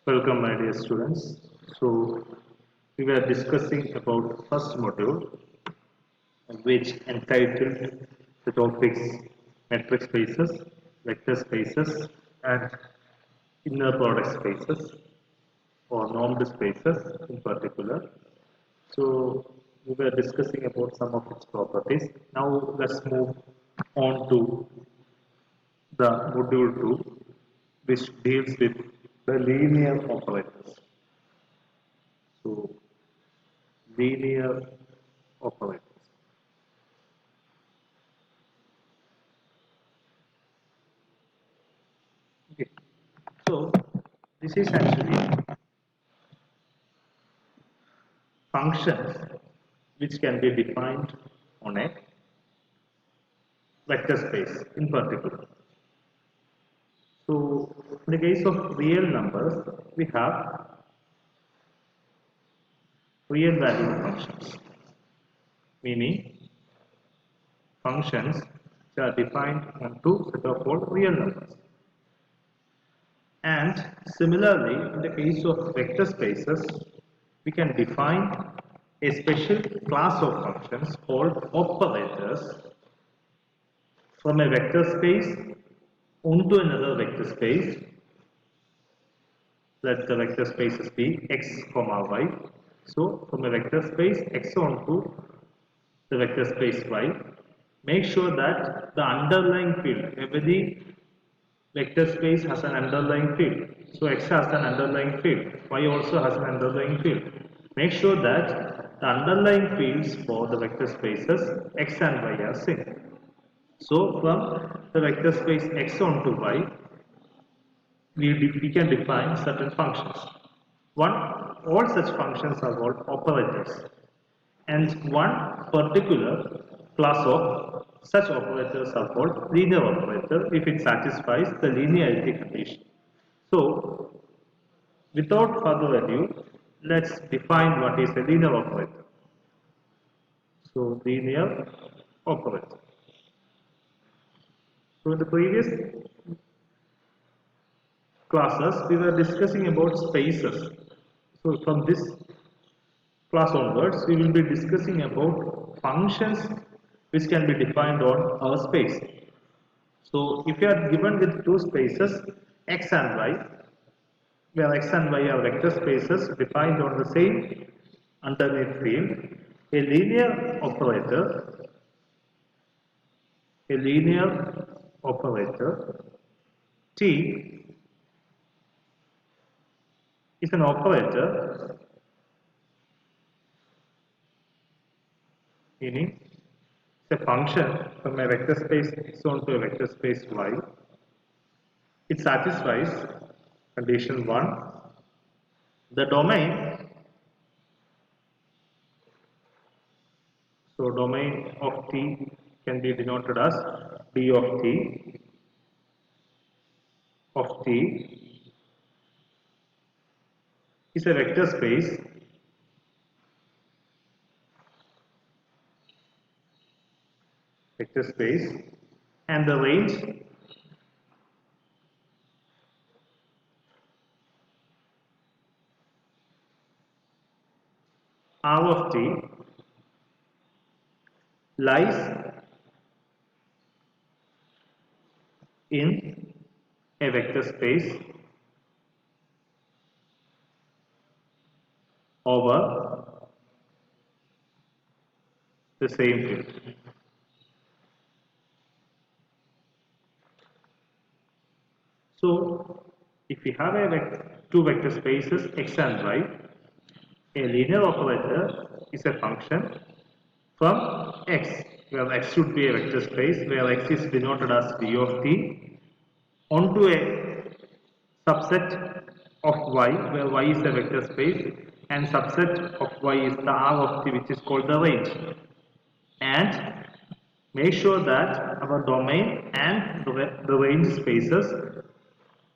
Welcome, my dear students. So, we were discussing about first module, which entitled the topics metric spaces, vector spaces, and inner product spaces, or normed spaces in particular. So, we were discussing about some of its properties. Now, let's move on to the module 2, which deals with the linear operators. So, linear operators. Okay. So, this is actually functions which can be defined on a vector space in particular. So, in the case of real numbers, we have real value functions, meaning functions which are defined onto set of all real numbers. And similarly, in the case of vector spaces, we can define a special class of functions called operators from a vector space onto another vector space. Let the vector spaces be x comma y. So from a vector space x onto the vector space y, make sure that the underlying field, every vector space has an underlying field. So x has an underlying field, y also has an underlying field. Make sure that the underlying fields for the vector spaces x and y are same. So from the vector space x onto y, we can define certain functions. One, all such functions are called operators, and one particular class of such operators are called linear operator if it satisfies the linearity condition. So, without further ado, let's define what is a linear operator. So, linear operator. So, in the previous classes, we were discussing about spaces. So, from this class onwards, we will be discussing about functions which can be defined on our space. So, if you are given with two spaces x and y, where x and y are vector spaces defined on the same underneath field, a linear operator T is an operator meaning it's a function from a vector space x onto a vector space y. It satisfies condition 1. The domain, so domain of T can be denoted as d of T is a vector space and the range R of T lies in a vector space over the same field. So, if we have two vector spaces x and y, a linear operator is a function from x, where x should be a vector space, where x is denoted as d of t, onto a subset of y, where y is a vector space, and subset of y is the R of t, which is called the range. And make sure that our domain and the range spaces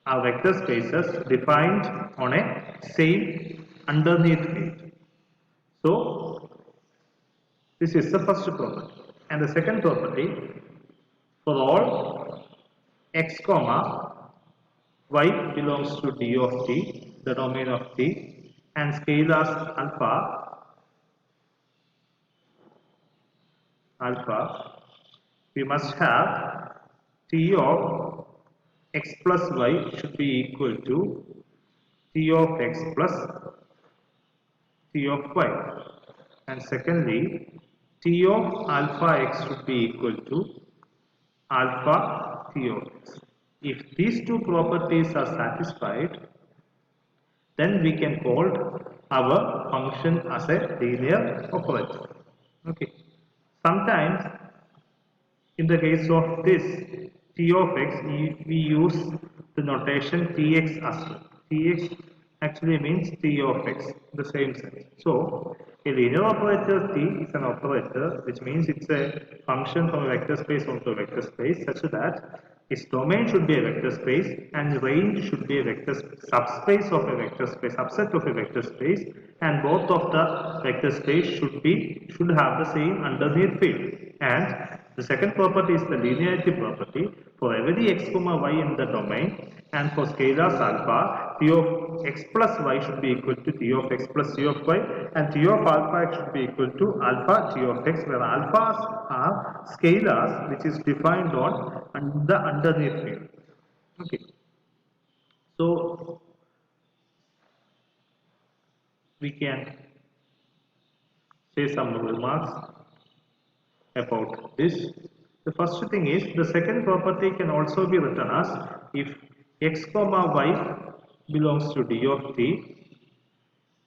are vector spaces defined on a same underneath field. So, this is the first property. And the second property, for all x comma y belongs to d of t, the domain of T, and scalars alpha, we must have T of x plus y should be equal to T of x plus T of y, and secondly T of alpha x should be equal to alpha T of x. If these two properties are satisfied, then we can call our function as a linear operator. Okay. Sometimes in the case of this T of x, we use the notation Tx as well. Tx actually means T of x, the same sense. So a linear operator T is an operator which means it's a function from a vector space onto a vector space such that its domain should be a vector space and range should be a vector subspace of a vector space, subset of a vector space, and both of the vector space should have the same underneath field. And the second property is the linearity property. For every x comma y in the domain and for scalars alpha, T of x plus y should be equal to T of x plus T of y, and T of alpha x should be equal to alpha T of x, where alphas are scalars which is defined on the underneath field. Okay. So we can say some remarks about this. The first thing is the second property can also be written as if x comma y belongs to d of t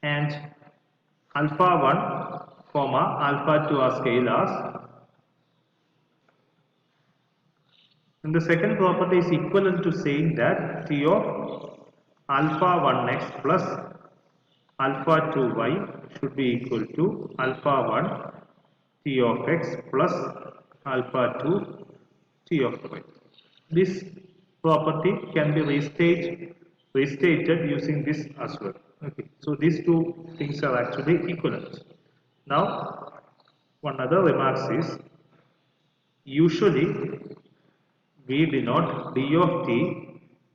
and alpha 1 comma alpha 2 are scalars, and the second property is equivalent to saying that t of alpha 1x plus alpha 2y should be equal to alpha 1 T of x plus alpha 2 T of y. This property can be restated using this as well. Okay. So these two things are actually equivalent. Now, one other remarks is usually we denote d of t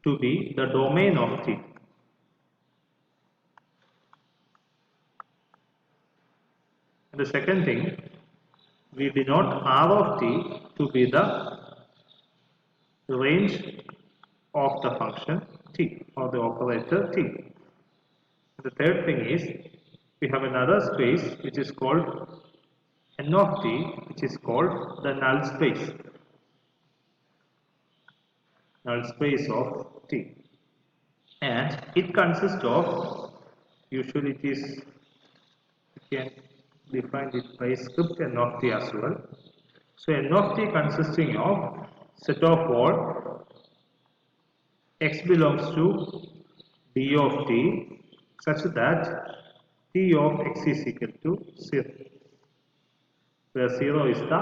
to be the domain of t. And the second thing, we denote r of t to be the range of the function t or the operator t. The third thing is we have another space which is called n of t, which is called the null space of t, and it consists of, usually it is, you can define it by script n of t as well. So n of t consisting of set of all x belongs to d of t such that t of x is equal to 0, where 0 is the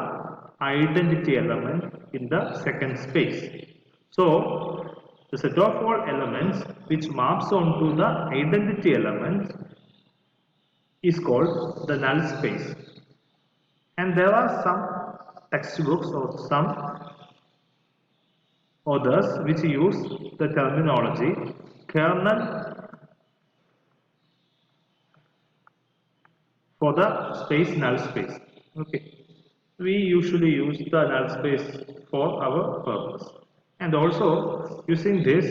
identity element in the second space. So the set of all elements which maps onto the identity element is called the null space. And there are some textbooks or some others which use the terminology kernel for the space null space. Okay. We usually use the null space for our purpose. And also using this,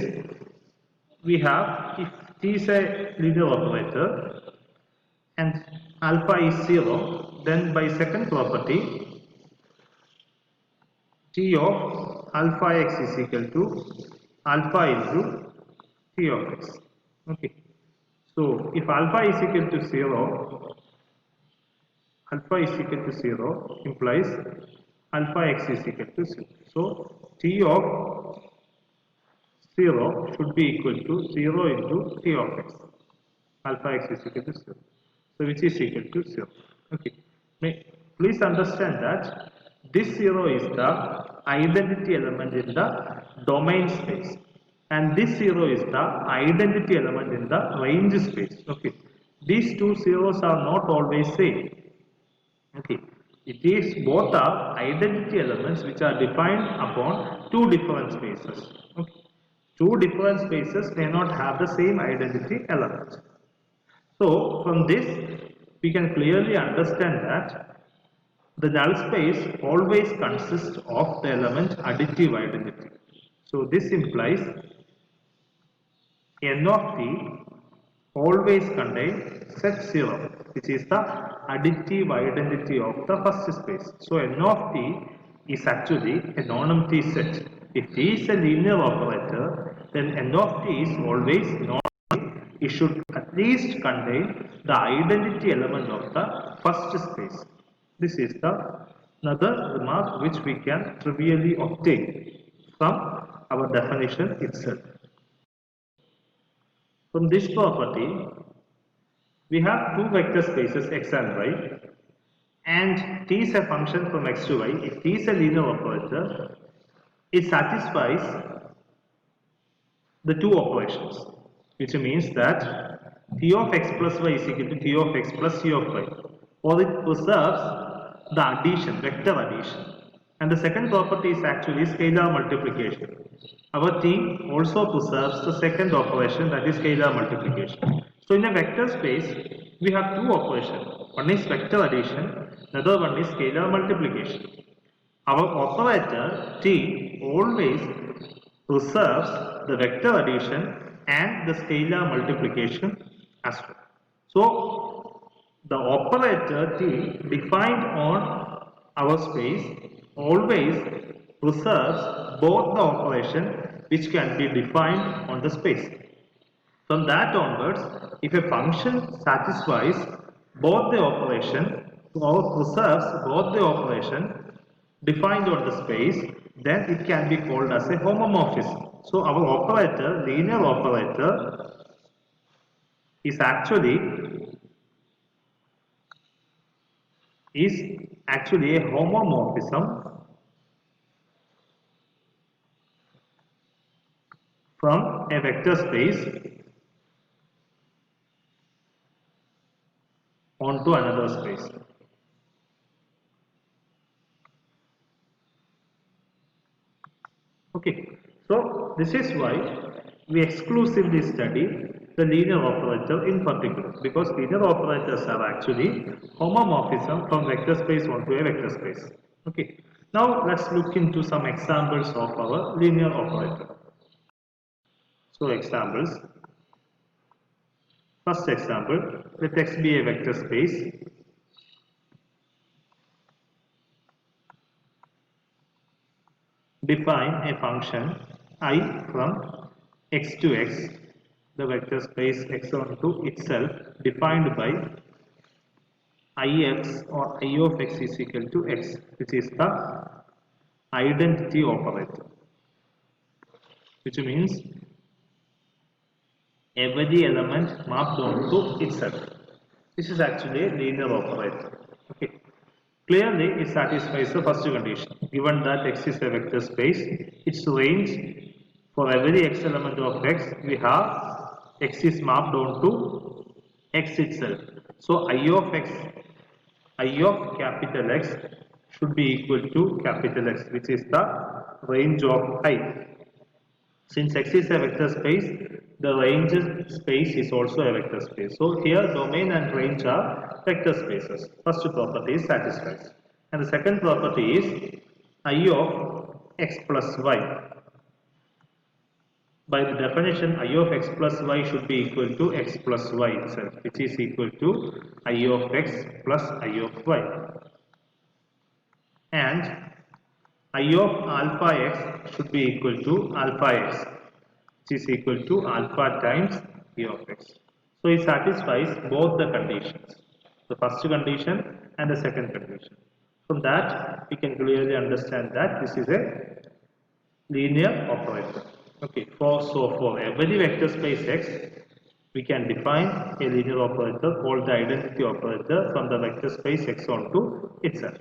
we have, if t is a linear operator and alpha is 0, then by second property t of alpha x is equal to alpha into t of x. Okay. So if alpha is equal to 0, alpha is equal to 0 implies alpha x is equal to 0. So t of 0 should be equal to 0 into t of x. Alpha x is equal to 0. So which is equal to 0. Okay. Please understand that this 0 is the identity element in the domain space, and this 0 is the identity element in the range space. Okay. These two zeros are not always same. Okay. It is both are identity elements which are defined upon two different spaces. Okay. two different spaces may not have the same identity element. So from this we can clearly understand that the null space always consists of the element additive identity. So this implies n of t always contain set 0, which is the additive identity of the first space. So n of t is actually a non-empty set. If t is a linear operator, then n of t is always non-empty. It should at least contain the identity element of the first space. This is the another remark which we can trivially obtain from our definition itself. From this property, we have two vector spaces x and y, and t is a function from x to y. If t is a linear operator, it satisfies the two operations, which means that t of x plus y is equal to t of x plus c of y, or it preserves the addition, vector addition. And the second property is actually scalar multiplication. Our t also preserves the second operation, that is scalar multiplication. So in a vector space, we have two operations. One is vector addition, another one is scalar multiplication. Our operator t always preserves the vector addition and the scalar multiplication as well. So the operator t defined on our space always preserves both the operation which can be defined on the space. From that onwards, if a function satisfies both the operation or preserves both the operation defined on the space, then it can be called as a homomorphism. So our operator, linear operator, is actually a homomorphism from a vector space onto another space. Okay, so this is why we exclusively study the linear operator in particular, because linear operators are actually homomorphism from vector space onto a vector space. Okay, now let's look into some examples of our linear operator. So examples. First example, let X be a vector space. Define a function I from x to x, the vector space x onto itself, defined by ix or I of x is equal to x, which is the identity operator, which means every element mapped onto itself. This is actually a linear operator. Okay. Clearly, it satisfies the first condition. Given that x is a vector space, its range for every x element of x, we have x is mapped onto x itself. So I of x, I of capital X should be equal to capital X, which is the range of I. Since X is a vector space, the range space is also a vector space. So here domain and range are vector spaces. First property is satisfied. And the second property is I of x plus y. By the definition, I of x plus y should be equal to x plus y itself, which is equal to I of x plus I of y. And I of alpha x should be equal to alpha x, which is equal to alpha times E of x. So it satisfies both the conditions, the first condition and the second condition. From that, we can clearly understand that this is a linear operator. Okay, for every vector space X, we can define a linear operator called the identity operator from the vector space X onto itself.